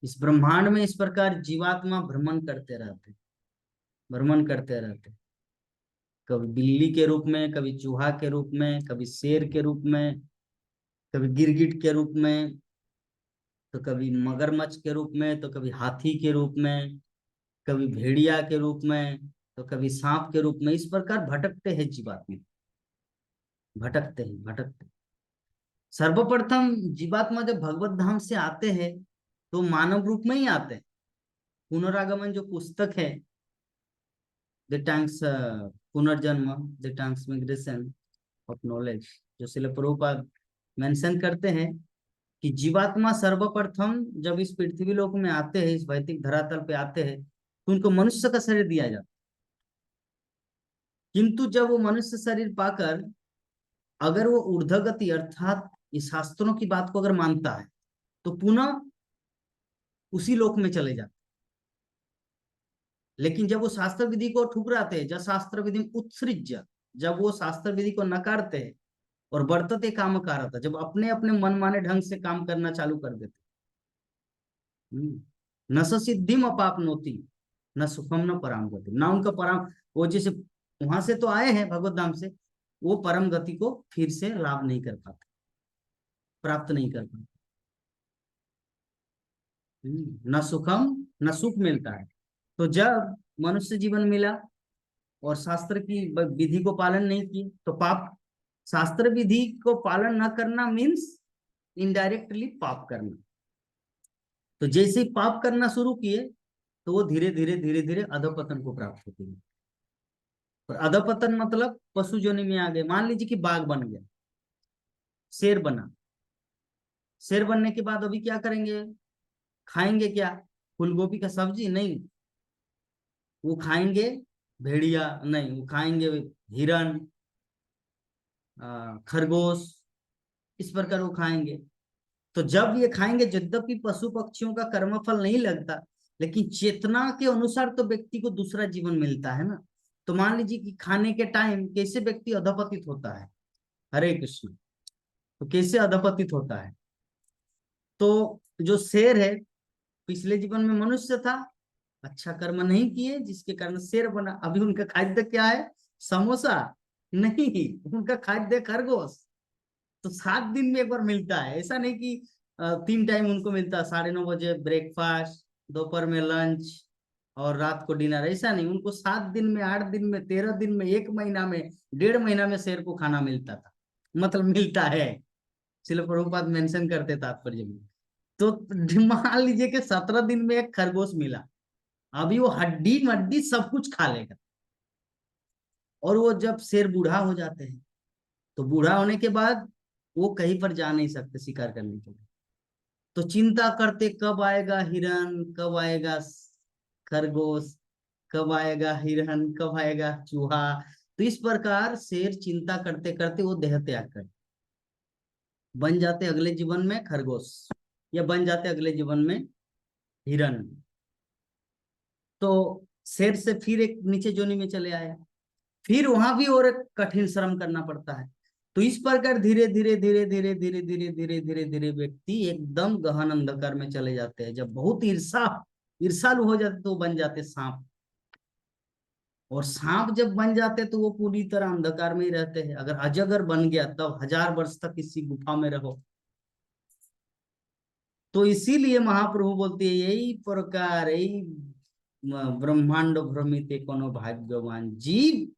इस ब्रह्मांड में इस प्रकार जीवात्मा भ्रमण करते रहते, भ्रमण करते रहते, कभी बिल्ली के रूप में, कभी चूहा के रूप में, कभी शेर के रूप में, कभी गिरगिट के रूप में, तो कभी मगरमच्छ के रूप में, तो कभी हाथी के रूप में, कभी भेड़िया के रूप में, तो कभी सांप के रूप में। इस प्रकार भटकते हैं जीवात्मा, भटकते हैं, भटकते। सर्वप्रथम जीवात्मा जब भगवत धाम से आते हैं तो मानव रूप में ही आते हैं। पुनरागमन जो पुस्तक है, द टाइम्स पुनर्जन्म, the times migration of knowledge, जो श्रील प्रभुपाद मेंशन करते हैं कि जीवात्मा सर्वप्रथम जब इस पृथ्वी लोक में आते हैं, इस भौतिक धरातल पे आते हैं, तो उनको मनुष्य का शरीर दिया जाता है। किंतु जब वो मनुष्य शरीर पाकर अगर वो ऊर्ध्वगति अर्थात इस शास्त्रों की बात को अगर मानता है तो पुनः उसी लोक में चले जाते। लेकिन जब वो शास्त्र विधि को ठुकराते हैं, जब शास्त्र विधि उत्सृज्य, जब वो शास्त्र विधि को नकारते हैं और वर्तते काम कारता, जब अपने अपने मनमाने ढंग से काम करना चालू कर देते, न सिद्धिम अपापनोति न सुखम न परम गति, ना उनका परम, वो जैसे वहां से तो आए हैं भगवत धाम से, वो परम गति को फिर से लाभ नहीं कर पाते, प्राप्त नहीं कर पाते। न सुखम न सुख मिलता है। तो जब मनुष्य जीवन मिला और शास्त्र की विधि को पालन नहीं की तो पाप, शास्त्र विधि को पालन न करना मीन्स इनडायरेक्टली पाप करना। तो जैसे ही पाप करना शुरू किए तो वो धीरे धीरे धीरे धीरे अधोपतन को प्राप्त होती है। और अधोपतन मतलब पशु जोनि में आ गए। मान लीजिए कि बाघ बन गया, शेर बना, शेर बनने के बाद अभी क्या करेंगे, खाएंगे क्या, फूल गोभी का सब्जी नहीं, वो खाएंगे भेड़िया नहीं, वो खाएंगे हिरन, खरगोश, इस प्रकार वो खाएंगे। तो जब ये खाएंगे, यद्यपि पशु पक्षियों का कर्मफल नहीं लगता, लेकिन चेतना के अनुसार तो व्यक्ति को दूसरा जीवन मिलता है ना। तो मान लीजिए कि खाने के टाइम कैसे व्यक्ति अधपतित होता है, हरे कृष्ण, तो कैसे अधपतित होता है। तो जो शेर है पिछले जीवन में मनुष्य था, अच्छा कर्म नहीं किए जिसके कारण शेर बना, अभी उनका खाद्य क्या है, समोसा नहीं, उनका खाद्य खरगोश। तो 7 दिन में एक बार मिलता है, ऐसा नहीं कि 3 टाइम उनको मिलता है, 9:30 बजे ब्रेकफास्ट, दोपहर में लंच और रात को डिनर, ऐसा नहीं, उनको 7 दिन में, 8 दिन में, 13 दिन में, 1 महीना में, 1.5 महीना में शेर को खाना मिलता था, मतलब मिलता है। श्रील प्रभुपाद मेंशन करते तात्पर्य में। तो मान लीजिए कि 17 दिन में एक खरगोश मिला, अभी वो हड्डी मड्डी सब कुछ खा लेगा। और वो जब शेर बूढ़ा हो जाते हैं तो बूढ़ा होने के बाद वो कहीं पर जा नहीं सकते शिकार करने के लिए, तो चिंता करते कब आएगा हिरन, कब आएगा खरगोश, कब आएगा हिरन, कब आएगा चूहा। तो इस प्रकार शेर चिंता करते करते वो देह त्याग कर बन जाते अगले जीवन में खरगोश, या बन जाते अगले जीवन में हिरन। तो शेर से फिर एक नीचे जोनी में चले आया, फिर वहां भी और कठिन श्रम करना पड़ता है। तो इस प्रकार धीरे धीरे धीरे धीरे धीरे धीरे धीरे धीरे धीरे व्यक्ति एकदम गहन अंधकार में चले जाते हैं। जब बहुत ईर्षालु हो जाते तो बन जाते सांप, और सांप जब बन जाते तो वो पूरी तरह अंधकार में ही रहते हैं। अगर अजगर बन गया तब 1000 वर्ष तक किसी गुफा में रहो। तो इसीलिए महाप्रभु बोलते हैं यही प्रकार, यही ब्रह्मांड भ्रमित कोनो भाग्यवान जीव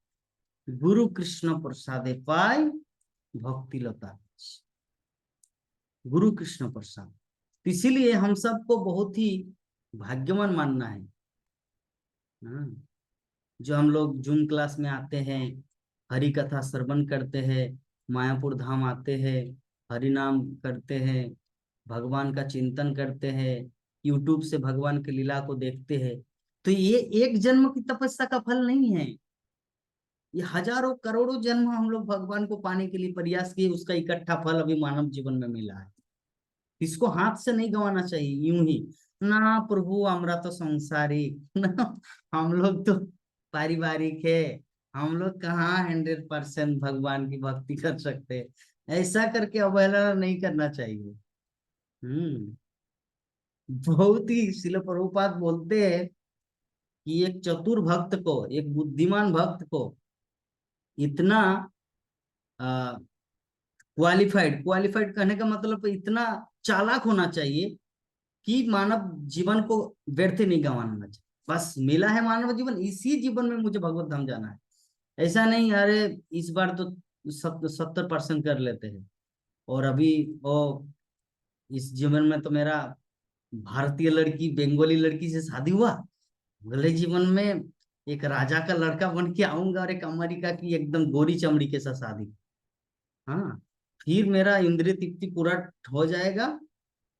गुरु कृष्ण प्रसादे पाय भक्ति लता। गुरु कृष्ण प्रसाद, इसीलिए हम सबको बहुत ही भाग्यवान मानना है। जो हम लोग जूम क्लास में आते हैं, हरि कथा श्रवण करते हैं, मायापुर धाम आते हैं, हरि नाम करते हैं, भगवान का चिंतन करते हैं, यूट्यूब से भगवान की लीला को देखते हैं, तो ये एक जन्म की तपस्या का फल नहीं है, ये हजारों करोड़ों जन्म हम लोग भगवान को पाने के लिए प्रयास किए, उसका इकट्ठा फल अभी मानव जीवन में मिला है। इसको हाथ से नहीं गंवाना चाहिए यूं ही ना, प्रभु हमरा तो संसारी ना, हम लोग तो पारिवारिक है, हम लोग कहाँ 100% भगवान की भक्ति कर सकते हैं। ऐसा करके अवहेलना नहीं करना चाहिए। हम्म। बहुत ही शिल प्रभुपाद बोलते हैं कि एक चतुर भक्त को, एक बुद्धिमान भक्त को इतना क्वालिफाइड, क्वालिफाइड कहने का मतलब इतना चालाक होना चाहिए कि मानव जीवन को व्यर्थ नहीं गंवाना चाहिए। बस मिला है मानव जीवन, इसी जीवन में मुझे भगवत धाम जाना है। ऐसा नहीं अरे इस बार तो 70% कर लेते हैं, और अभी वो इस जीवन में तो मेरा भारतीय लड़की बंगाली लड़की से शादी हुआ, अगले जीवन में एक राजा का लड़का बन के आऊंगा और एक अमेरिका की एकदम गोरी चमड़ी के साथ शादी। हाँ, फिर मेरा इंद्रिय तृप्ति पूरा हो जाएगा।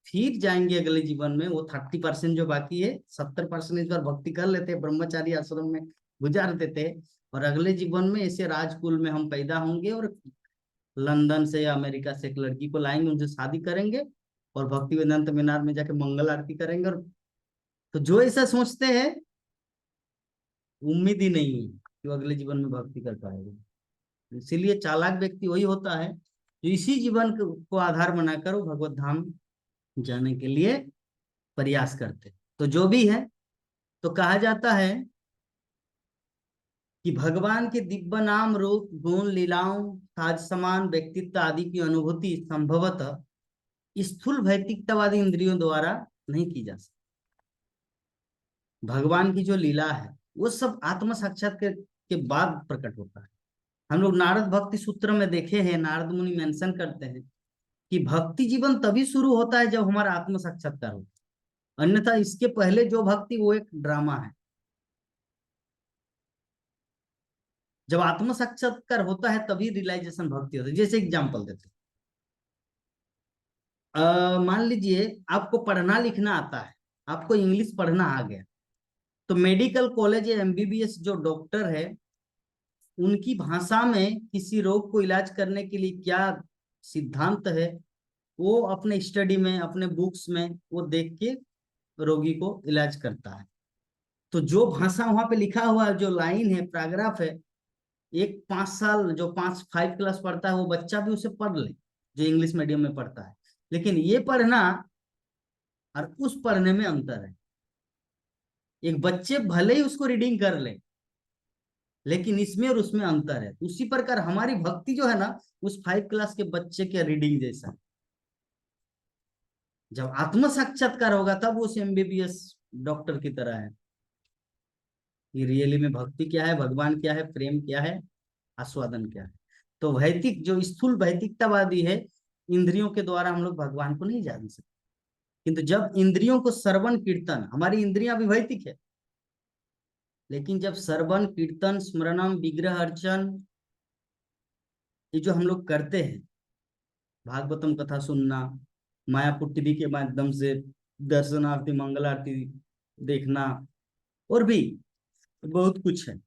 फिर जाएंगे अगले जीवन में, वो 30% जो बाकी है, 70% इस बार भक्ति कर लेते हैं, ब्रह्मचारी आश्रम में गुजार देते हैं, और अगले जीवन में ऐसे राजकुल में हम पैदा होंगे और लंदन से या अमेरिका से एक लड़की को लाएंगे, उनसे शादी करेंगे और भक्ति वेदांत मीनार में जाके मंगल आरती करेंगे। और तो जो ऐसा सोचते हैं, उम्मीद ही नहीं है कि वो अगले जीवन में भक्ति कर पाएगा। इसीलिए चालाक व्यक्ति वही होता है जो इसी जीवन को आधार बनाकर वो भगवत धाम जाने के लिए प्रयास करते। तो जो भी है, तो कहा जाता है कि भगवान के दिव्य नाम रूप गुण लीलाओं ताज समान व्यक्तित्व आदि की अनुभूति संभवतः स्थूल भौतिकतावादी इंद्रियों द्वारा नहीं की जा सकती। भगवान की जो लीला है वो सब आत्म साक्षात्कार के बाद प्रकट होता है। हम लोग नारद भक्ति सूत्र में देखे हैं, नारद मुनि मेंशन करते हैं कि भक्ति जीवन तभी शुरू होता है जब हमारा आत्म साक्षात्कार होता है, अन्यथा इसके पहले जो भक्ति वो एक ड्रामा है। जब आत्म साक्षात्कार होता है तभी रियलाइजेशन भक्ति होती है। जैसे एग्जांपल देते मान लीजिए आपको पढ़ना लिखना आता है, आपको इंग्लिश पढ़ना आ गया, तो मेडिकल कॉलेज या एमबीबीएस जो डॉक्टर है, उनकी भाषा में किसी रोग को इलाज करने के लिए क्या सिद्धांत है, वो अपने स्टडी में, अपने बुक्स में वो देख के रोगी को इलाज करता है। तो जो भाषा वहां पे लिखा हुआ है, जो लाइन है, पैराग्राफ है, एक 5 साल जो 5 क्लास पढ़ता है वो बच्चा भी उसे पढ़ ले, जो इंग्लिश मीडियम में पढ़ता है। लेकिन ये पढ़ना और उस पढ़ने में अंतर है। एक बच्चे भले ही उसको रीडिंग कर ले, लेकिन इसमें और उसमें अंतर है। उसी प्रकार हमारी भक्ति जो है ना, उस 5 क्लास के बच्चे के रीडिंग जैसा। जब आत्म साक्षात्कार होगा तब उस एमबीबीएस डॉक्टर की तरह है कि रियली में भक्ति क्या है, भगवान क्या है, प्रेम क्या है, आस्वादन क्या है। तो भौतिक जो स्थूल भौतिकतावादी है, इंद्रियों के द्वारा हम लोग भगवान को नहीं जान सकते। किंतु जब इंद्रियों को श्रवण कीर्तन, हमारी इंद्रियां भी भौतिक है, लेकिन जब श्रवण कीर्तन स्मरणम विग्रह अर्चन ये जो हम लोग करते हैं, भागवतम कथा सुनना, मायापुर टीवी के माध्यम से दर्शन आरती मंगल आरती देखना, और भी बहुत कुछ है,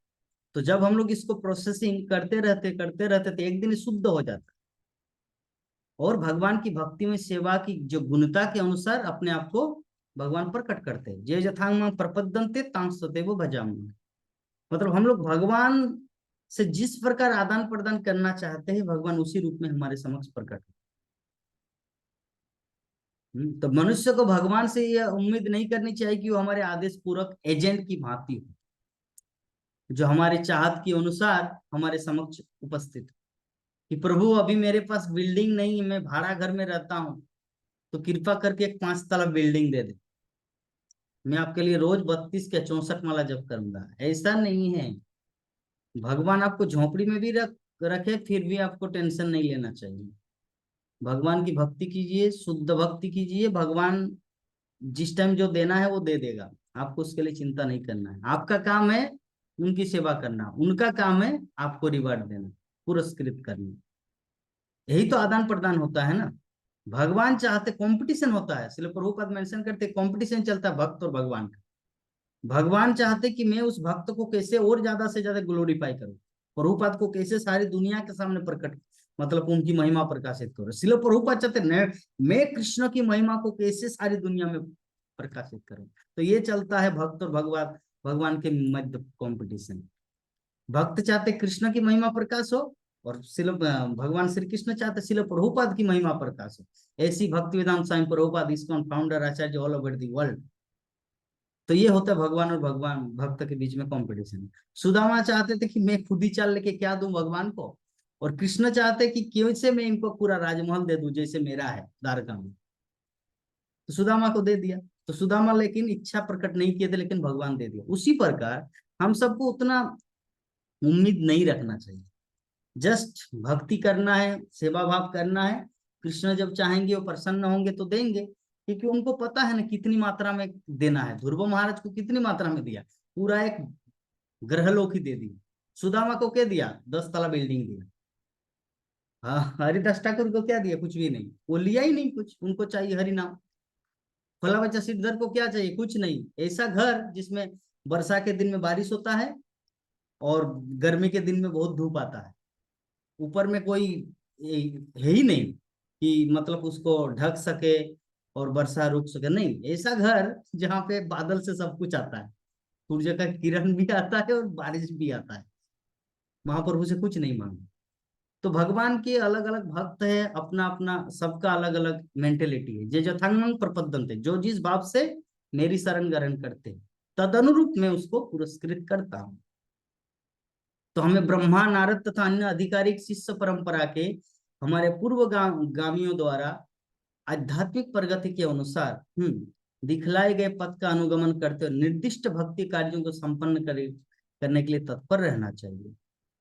तो जब हम लोग इसको प्रोसेसिंग करते रहते तो एक दिन शुद्ध हो जाता, और भगवान की भक्ति में सेवा की जो गुणता के अनुसार अपने आप को भगवान प्रकट करते हैं। जे यथांग प्रपद्यन्ते तांग सदैव भजामि। मतलब हम लोग भगवान से जिस प्रकार आदान प्रदान करना चाहते हैं, भगवान उसी रूप में हमारे समक्ष प्रकट। तो मनुष्य को भगवान से यह उम्मीद नहीं करनी चाहिए कि वो हमारे आदेश पूर्वक एजेंट की भांति हो, जो हमारे चाहत के अनुसार हमारे समक्ष उपस्थित, कि प्रभु अभी मेरे पास बिल्डिंग नहीं है, मैं भाड़ा घर में रहता हूँ, तो कृपा करके एक 5 तला बिल्डिंग दे दे, मैं आपके लिए रोज 32 के 64 माला जप करूंगा। ऐसा नहीं है। भगवान आपको झोपड़ी में भी रखे, फिर भी आपको टेंशन नहीं लेना चाहिए। भगवान की भक्ति कीजिए, शुद्ध भक्ति कीजिए, भगवान जिस टाइम जो देना है वो दे देगा, आपको उसके लिए चिंता नहीं करना है। आपका काम है उनकी सेवा करना, उनका काम है आपको रिवार्ड देना, पुरस्कृत करना। यही तो आदान प्रदान होता है ना। भगवान चाहते, कंपटीशन होता है, इसलिए प्रभुपाद मेंशन करते कंपटीशन चलता है भक्त और भगवान का। भगवान चाहते कि मैं उस भक्त को कैसे और ज्यादा से ज्यादा ग्लोरीफाई करूं, प्रभुपाद को कैसे सारी दुनिया के सामने प्रकट, मतलब उनकी महिमा प्रकाशित करो। इसलिए प्रभुपाद चाहते मैं कृष्ण की महिमा को कैसे सारी दुनिया में प्रकाशित करूं। तो ये चलता है भक्त और भगवान भगवान के मध्य कंपटीशन। भक्त चाहते कृष्ण की महिमा प्रकाश हो, और शिल भगवान श्री कृष्ण चाहते शिल प्रभुपाद की महिमा प्रकाश हो। ऐसी Bhakti Vedanta Swami Prabhupada ISKCON founder acharya all over the world. तो ये होता है भगवान और भगवान भक्त के बीच में कंपटीशन। सुदामा चाहते थे कि मैं खुद ही चल लेके क्या दूं भगवान को, और कृष्ण चाहते कि क्यों से मैं इनको पूरा राजमहल दे दूं जैसे मेरा है द्वारका में। तो सुदामा को दे दिया। तो सुदामा लेकिन इच्छा प्रकट नहीं किए थे, लेकिन भगवान दे दिया। उसी प्रकार हम सबको उतना उम्मीद नहीं रखना चाहिए। जस्ट भक्ति करना है, सेवा भाव करना है। कृष्ण जब चाहेंगे वो प्रसन्न होंगे तो देंगे, क्योंकि उनको पता है ना कितनी मात्रा में देना है। ध्रुव महाराज को कितनी मात्रा में दिया, पूरा एक ग्रहलोक ही दे दिया। सुदामा को क्या दिया, 10 तला बिल्डिंग दिया। हाँ, हरिदास ठाकुर को क्या दिया, कुछ भी नहीं, वो लिया ही नहीं कुछ, उनको चाहिए हरि नाम। फला बच्चा सिद्धर को क्या चाहिए, कुछ नहीं, ऐसा घर जिसमें वर्षा के दिन में बारिश होता है और गर्मी के दिन में बहुत धूप आता है। ऊपर में कोई है ही नहीं कि मतलब उसको ढक सके और वर्षा रुक सके, नहीं, ऐसा घर जहाँ पे बादल से सब कुछ आता है, सूर्य का किरण भी आता है और बारिश भी आता है। महाप्रभु से कुछ नहीं मांगे। तो भगवान के अलग अलग भक्त है, अपना अपना सबका अलग अलग मेंटेलिटी है। जे जथांगं प्रपद्यन्ते, जो जिस भाव से मेरी शरण ग्रहण करते हैं तद अनुरूप मैं उसको पुरस्कृत करता हूँ। तो हमें ब्रह्मा नारद तथा अन्य आधिकारिक शिष्य परंपरा के हमारे पूर्व गामियों द्वारा आध्यात्मिक प्रगति के अनुसार दिखलाए गए पथ का अनुगमन करते हुए निर्दिष्ट भक्ति कार्यों को संपन्न करने के लिए तत्पर रहना चाहिए।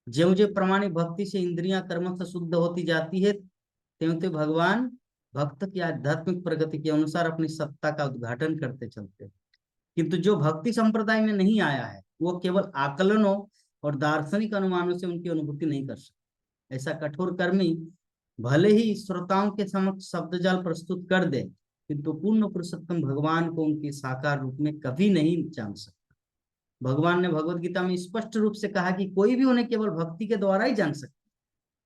ज्यों ज्यों प्रामाणिक भक्ति से इंद्रियां कर्म से शुद्ध होती जाती है, त्यों त्यों भगवान भक्त की आध्यात्मिक प्रगति के अनुसार अपनी सत्ता का उद्घाटन करते चलते हैं। किंतु जो भक्ति संप्रदाय में नहीं आया है वो केवल आकलनों और दार्शनिक अनुमानों से उनकी अनुभूति नहीं कर सकता। ऐसा कठोर कर्मी भले ही श्रोताओं के समक्ष शब्दजाल प्रस्तुत कर दे, किंतु पूर्ण पुरुषोत्तम भगवान को उनके साकार रूप में कभी नहीं जान सकता। भगवान ने भगवत गीता में स्पष्ट रूप से कहा कि कोई भी उन्हें केवल भक्ति के द्वारा ही जान सकता।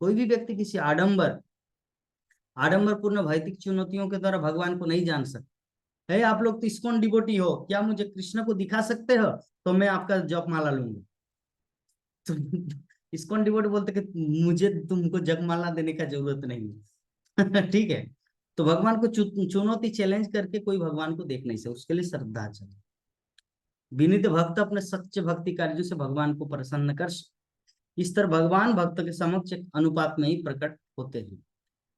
कोई भी व्यक्ति किसी आडंबर पूर्ण भौतिक चुनौतियों के द्वारा भगवान को नहीं जान सकता है। आप लोग तो इस्कॉन डिवोटी हो, क्या मुझे कृष्ण को दिखा सकते हो तो मैं आपका जप माला लूंगा। तो इस्कॉन डिवोटी बोलते कि मुझे तुमको जपमाला देने का जरूरत नहीं है। ठीक है। तो भगवान को चुनौती चैलेंज करके कोई भगवान को देख नहीं सकता, उसके लिए श्रद्धा चाहिए। विनीत भक्त अपने सच्चे भक्ति कार्यों से भगवान को प्रसन्न कर इस तरह भगवान भक्त के समक्ष एक अनुपात में ही प्रकट होते हैं।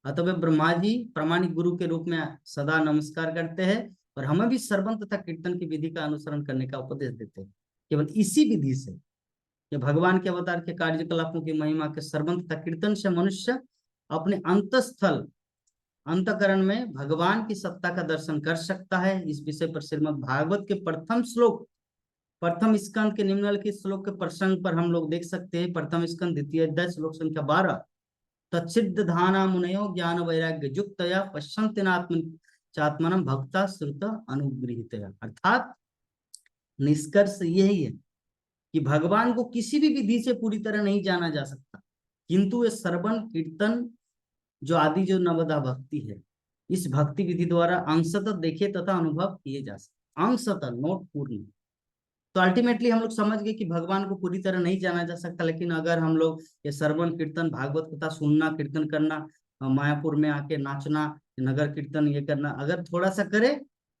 अतः वे ब्रह्मा जी प्रामाणिक गुरु के रूप में सदा नमस्कार करते हैं और हमें भी श्रवण तथा कीर्तन की विधि का अनुसरण करने का उपदेश देते हैं। केवल इसी विधि से, कि भगवान के अवतार के कार्यकलापों की महिमा के श्रवण तथा कीर्तन से मनुष्य अपने अंतस्थल अंतकरण में भगवान की सत्ता का दर्शन कर सकता है। इस विषय पर श्रीमद् भागवत के प्रथम स्कंद के निम्नलिखित श्लोक के प्रसंग पर हम लोग देख सकते हैं। प्रथम स्कंद द्वितीय अध्याय श्लोक संख्या 12। तत्सिद्ध धाना मुनयो ज्ञान वैराग्य युक्तया पश्यन्त्यनात्मन चात्मनम भक्ता श्रुत अनुगृहीतया। अर्थात निष्कर्ष यही है कि भगवान को किसी भी विधि से पूरी तरह नहीं जाना जा सकता, किंतु ये श्रवण कीर्तन जो आदि जो नवदा भक्ति है, इस भक्ति विधि द्वारा अंशतः देखे तथा अनुभव किए जा सकते, अंशतः नोट पूर्ण। तो अल्टीमेटली हम लोग समझ गए कि भगवान को पूरी तरह नहीं जाना जा सकता, लेकिन अगर हम लोग ये श्रवण कीर्तन भागवत कथा सुनना कीर्तन करना, मायापुर में आके नाचना, नगर कीर्तन ये करना अगर थोड़ा सा करे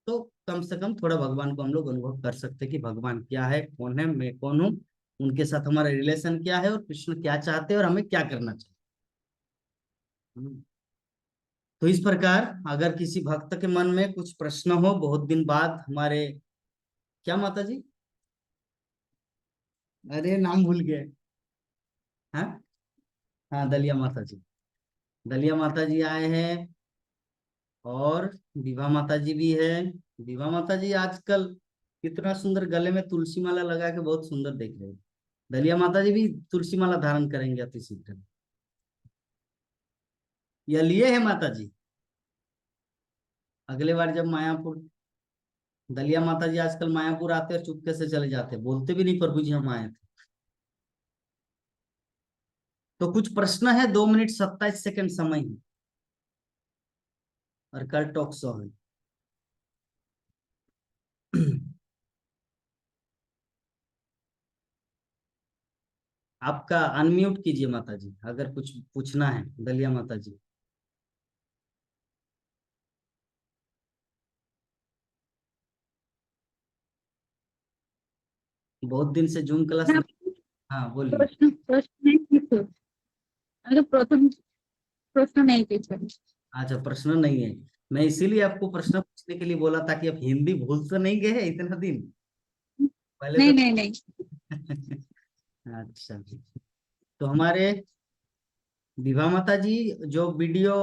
तो कम से कम थोड़ा भगवान को हम लोग अनुभव कर सकते हैं कि भगवान क्या है, कौन है, मैं कौन हूँ, उनके साथ हमारा रिलेशन क्या है और कृष्ण क्या चाहते हैं और हमें क्या करना चाहिए। तो इस प्रकार अगर किसी भक्त के मन में कुछ प्रश्न हो बहुत दिन बाद हमारे, क्या माता जी, अरे नाम भूल गए। हाँ, हाँ दलिया माता जी, दलिया माता जी आए हैं और विभा माता जी भी है। विभा माता जी आजकल कितना सुंदर गले में तुलसी माला लगा के बहुत सुंदर दिख रहे हैं। दलिया माता जी भी तुलसी माला धारण करेंगे अति शीघ्र। यह लिए है माता जी, अगले बार जब मायापुर, दलिया माता जी आजकल मायापुर आते और चुपके से चले जाते, बोलते भी नहीं प्रभु जी हम आए थे। तो कुछ प्रश्न है, 2 मिनट 27 सेकंड समय है और कल टॉक शो है। आपका अनम्यूट कीजिए माता जी, अगर कुछ पूछना है दलिया माता जी। बहुत दिन से जूम क्लास ना, नहीं। हाँ बोलिए। प्रश्न प्रश्न नहीं पूछो। अरे प्रथम प्रश्न नहीं पूछो। अच्छा, प्रश्न नहीं है। मैं इसीलिए आपको प्रश्न पूछने के लिए बोला, ताकि आप हिंदी भूल तो नहीं गए इतना दिन पहले तो। नहीं नहीं नहीं। अच्छा, तो हमारे विभा माता जी, जो वीडियो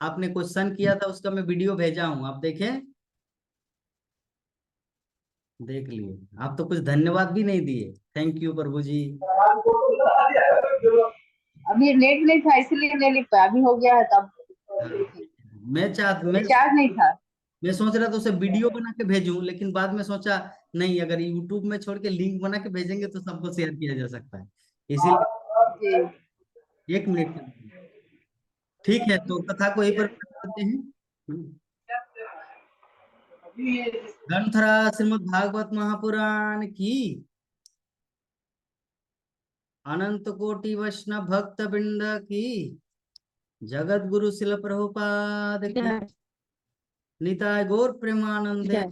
आपने क्वेश्चन किया था उसका मैं वीडियो भेजा हूँ, आप देखें, देख लिए। आप तो कुछ धन्यवाद भी नहीं दिए, थैंक यू प्रभु जी। अभी नेट नहीं था इसलिए नहीं लिख पाया, अभी हो गया है तब हाँ, देखिए। मैं चाह मैं रिचार्ज नहीं था। मैं सोच रहा था उसे वीडियो बना के भेजूं, लेकिन बाद में सोचा नहीं, अगर यूट्यूब में छोड़ के लिंक बना के भेजेंगे तो सबको शेयर किया जा सकता है, इसीलिए। जी। 1 मिनट। ठीक है, तो कथा को यहीं पर करते हैं। ग्रंथरा श्रीमद् भागवत महापुराण की, अनंत कोटि वैष्णव भक्त वृंद की, जगत गुरु शिल प्रभुपाद की, जय निताय गौर प्रेमानंदे। जय।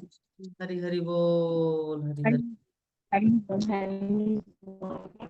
हरि हरि बोल, हरि हरि। हरि हरि बोल, हरि बोल।